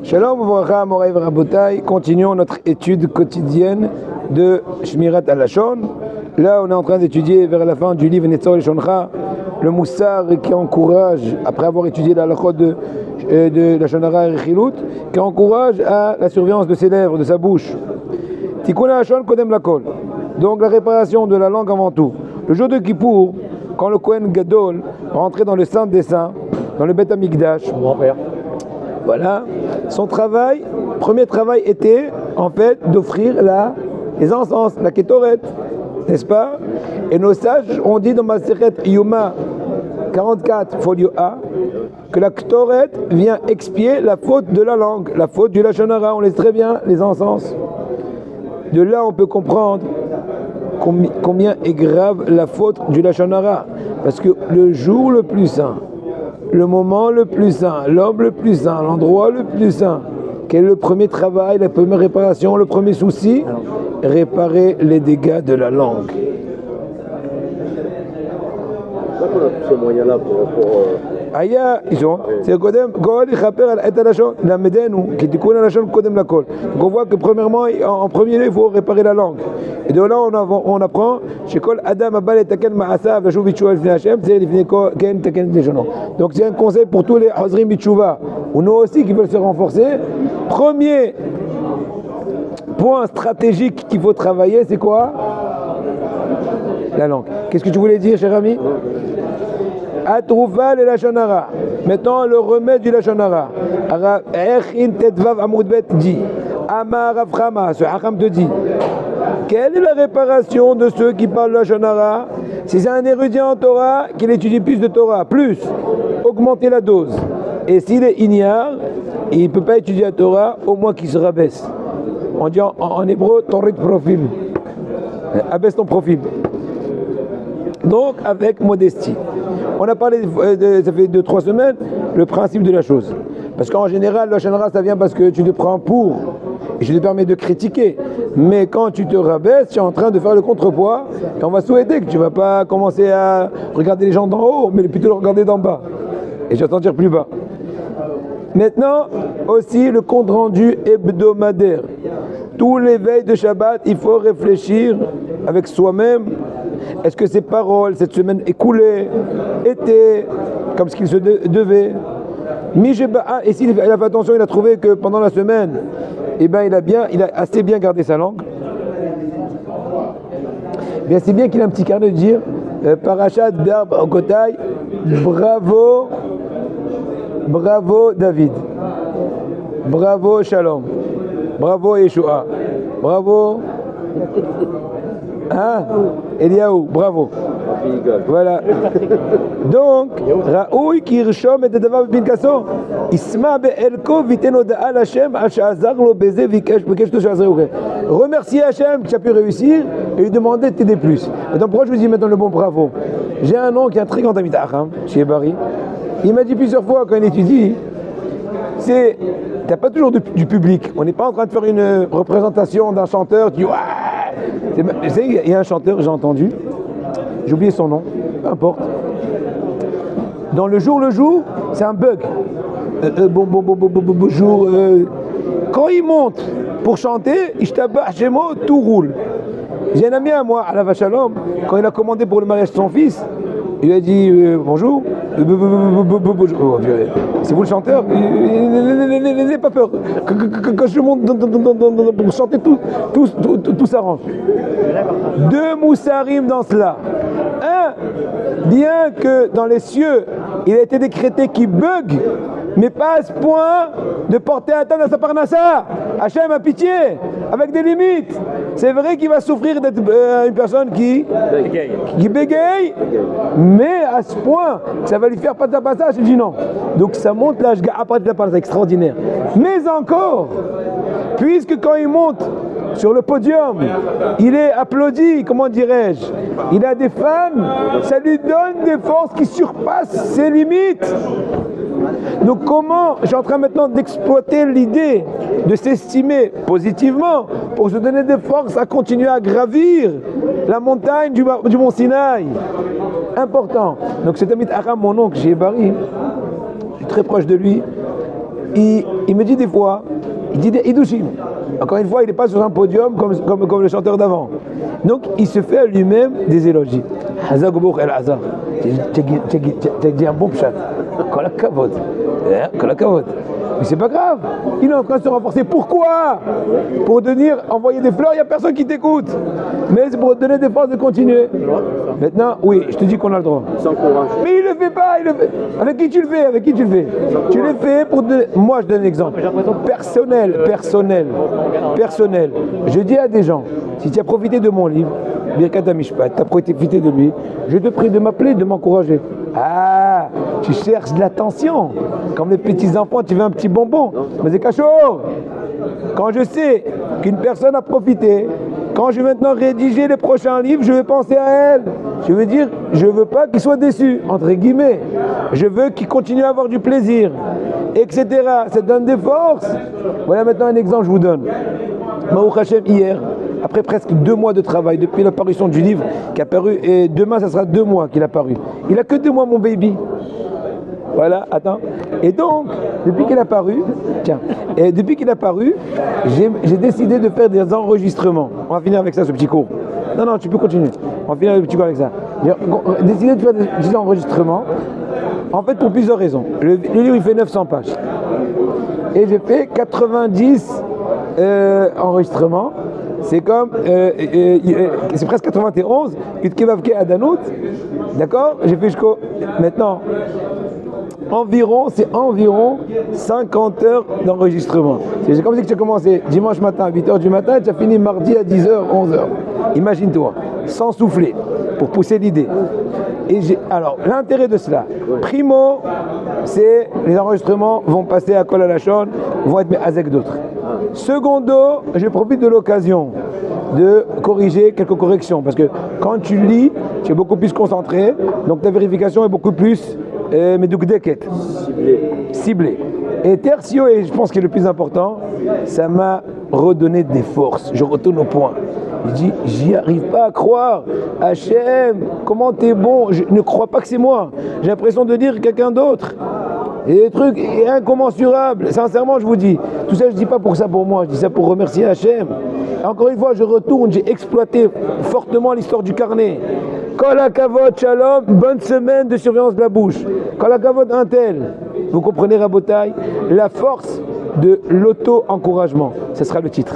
Shalom Uvracha, Moray Rabotai, continuons notre étude quotidienne de Shmirat Halashon. Là, on est en train d'étudier vers la fin du livre Netzor Leshoncha, le Moussar qui encourage, après avoir étudié la halachot de Lashon Hara et Chilut, qui encourage à la surveillance de ses lèvres, de sa bouche. Tikkun Halashon Kodem Lakol, donc la réparation de la langue avant tout. Le jour de Kippour, quand le Kohen Gadol rentrait dans le Saint des Saints, dans le Beth Amikdash, voilà, son travail, premier travail était en fait d'offrir les encens, la Kétoret, n'est-ce pas? Et nos sages ont dit dans Masechet Yoma 44, folio A, que la Kétoret vient expier la faute de la langue, la faute du Lashon Hara. On laisse très bien les encens. De là, on peut comprendre combien est grave la faute du Lashon Hara. Parce que le jour le plus saint, le moment le plus saint, l'homme le plus saint, l'endroit le plus saint, quel est le premier travail, la première réparation, le premier souci? Réparer les dégâts de la langue. Pourquoi on a tous ces moyens-là pour Aya, c'est Kodem, Kol, Ichaper, al Halashon, la Medenu, qui Tikkun Halashon, Kodem Lakol. Donc on voit que premièrement, en premier lieu, il faut réparer la langue. Et de là, on apprend, chez Kol Adam Abal et Taken Ma'asa, Vashou Bichouva Lifnei Hashem, c'est Lifnei Ken Taken Lishon. Donc c'est un conseil pour tous les Hazrim Bichouva, ou nous aussi qui veulent se renforcer. Premier point stratégique qu'il faut travailler, c'est quoi? La langue. Qu'est-ce que tu voulais dire, cher ami? Atrouval et Lashon Hara. Maintenant, le remède du Lashon Hara. Echin Tetvav Amoud Bet dit, Amar Rav Chama, ce Hacham te dit, quelle est la réparation de ceux qui parlent Lashon Hara? Si c'est un érudit en Torah, qu'il étudie plus de Torah, plus, augmenter la dose. Et s'il est ignare, il ne peut pas étudier la Torah, au moins qu'il se rabaisse. On dit en hébreu, Torah de profil. Abaisse ton profil. Donc, avec modestie. On a parlé, ça fait 2-3 semaines, le principe de la chose. Parce qu'en général, le Hara, ça vient parce que tu te prends pour, et je te permets de critiquer. Mais quand tu te rabaisses, tu es en train de faire le contrepoids, et on va souhaiter que tu ne vas pas commencer à regarder les gens d'en haut, mais plutôt le regarder d'en bas. Et tu vas t'en dire plus bas. Maintenant, aussi le compte rendu hebdomadaire. Tous les veilles de Shabbat, il faut réfléchir avec soi-même. Est-ce que ces paroles, cette semaine écoulée, étaient comme ce qu'il se devait? Et s'il a fait attention, il a trouvé que pendant la semaine, eh ben, il a assez bien gardé sa langue. Bien, c'est bien qu'il a un petit carnet de dire Parashat Darb Okotai, bravo David, bravo Shalom, bravo Yeshua, bravo Eliaou, bravo. Voilà. Donc, Raoui Kirshom et Dedavar Binkaso, Isma Be'elko Viteno Da'al Hashem, Hashazar lo Beze Vikesh to Shazreouke. Remerciez Hashem que tu as pu réussir et lui demander de t'aider plus. Maintenant, pourquoi je vous dis maintenant le bon bravo? J'ai un oncle qui est un très grand ami d'Acham, chez Barry. Il m'a dit plusieurs fois quand il étudie, t'as pas toujours du public. On n'est pas en train de faire une représentation d'un chanteur qui dit il y a un chanteur, j'ai entendu, j'ai oublié son nom, peu importe. Dans le jour, c'est un bug. Bonjour. Quand il monte pour chanter, tout roule. J'ai un ami à moi, à la Vachalom, quand il a commandé pour le mariage de son fils, il a dit bonjour. C'est vous le chanteur? N'ayez pas peur. Quand je monte pour chanter, tout s'arrange. 2 moussarim dans cela. Un, bien que dans les cieux, il a été décrété qu'il bug, mais pas à ce point de porter atteinte à sa parnassa. Hachem a pitié, avec des limites. C'est vrai qu'il va souffrir d'être une personne qui bégaye, mais à ce point que ça va lui faire pas de la passage. Il dit non. Donc ça monte là, après de la parnassa, c'est extraordinaire. Mais encore, puisque quand il monte sur le podium, il est applaudi, comment dirais-je, il a des fans, ça lui donne des forces qui surpassent ses limites. Donc comment, je suis en train maintenant d'exploiter l'idée de s'estimer positivement pour se donner des forces à continuer à gravir la montagne du mont Sinaï. Important. Donc cet ami Aram, mon oncle, chez Barry, je suis très proche de lui. il me dit des fois, il dit des Hidushim. Encore une fois, il n'est pas sur un podium comme le chanteur d'avant. Donc, il se fait à lui-même des éloges. Hazak Bouk El Hazar. Tu as dit un bon pchat. Kol hakavod. Kol hakavod. Mais c'est pas grave. Il est en train de se renforcer. Pourquoi? Pour envoyer des fleurs, il n'y a personne qui t'écoute. Mais c'est pour te donner des forces de continuer. Maintenant, oui, je te dis qu'on a le droit. Mais il le fait pas. Avec qui tu le fais? Avec qui tu le fais? Tu le fais pour moi, je donne un exemple. Personnel. Je dis à des gens, si tu as profité de mon livre, Birkat HaMishpat, tu as profité de lui, je te prie de m'appeler, de m'encourager. Ah, tu cherches de l'attention. Comme les petits enfants, tu veux un petit bonbon. Mais c'est cachot. Quand je sais qu'une personne a profité, quand je vais maintenant rédiger les prochains livres, je vais penser à elle. Je veux dire, je ne veux pas qu'il soit déçu, entre guillemets. Je veux qu'il continue à avoir du plaisir, etc. Ça donne des forces. Voilà maintenant un exemple, je vous donne. Baruch Hashem, hier, après presque 2 mois de travail, depuis l'apparition du livre qui a paru, et demain ça sera 2 mois qu'il a paru. Il a que 2 mois, mon baby. Voilà, attends. Et donc, depuis qu'il a paru, j'ai décidé de faire des enregistrements. On va finir avec ça, ce petit cours. Non, tu peux continuer. On va finir le petit cours avec ça. J'ai décidé de faire des enregistrements, en fait, pour plusieurs raisons. Le livre, il fait 900 pages. Et j'ai fait 90 enregistrements. C'est comme, c'est presque 91, Utkevavke Adanout, d'accord? J'ai fait jusqu'au, maintenant, c'est environ 50 heures d'enregistrement. C'est comme si tu as commencé dimanche matin à 8h du matin et tu as fini mardi à 10h, 11h. Imagine-toi, sans souffler, pour pousser l'idée. Alors, l'intérêt de cela, primo, c'est les enregistrements vont passer à Kol HaLashon, vont être avec d'autres. Secondo, je profite de l'occasion de corriger quelques corrections, parce que quand tu lis, tu es beaucoup plus concentré, donc ta vérification est beaucoup plus ciblée. Et tertio, et je pense que le plus important, ça m'a redonné des forces. Je retourne au point. Je dis, j'y arrive pas à croire. Hachem, comment t'es bon? Je ne crois pas que c'est moi. J'ai l'impression de dire quelqu'un d'autre. Et des trucs incommensurables. Sincèrement, je vous dis, tout ça, je dis pas pour ça pour moi, je dis ça pour remercier Hachem. Et encore une fois, je retourne, j'ai exploité fortement l'histoire du carnet. Kol hakavod, shalom, bonne semaine de surveillance de la bouche. Kol hakavod, un tel. Vous comprenez, Rabotai, la force de l'auto-encouragement. Ce sera le titre.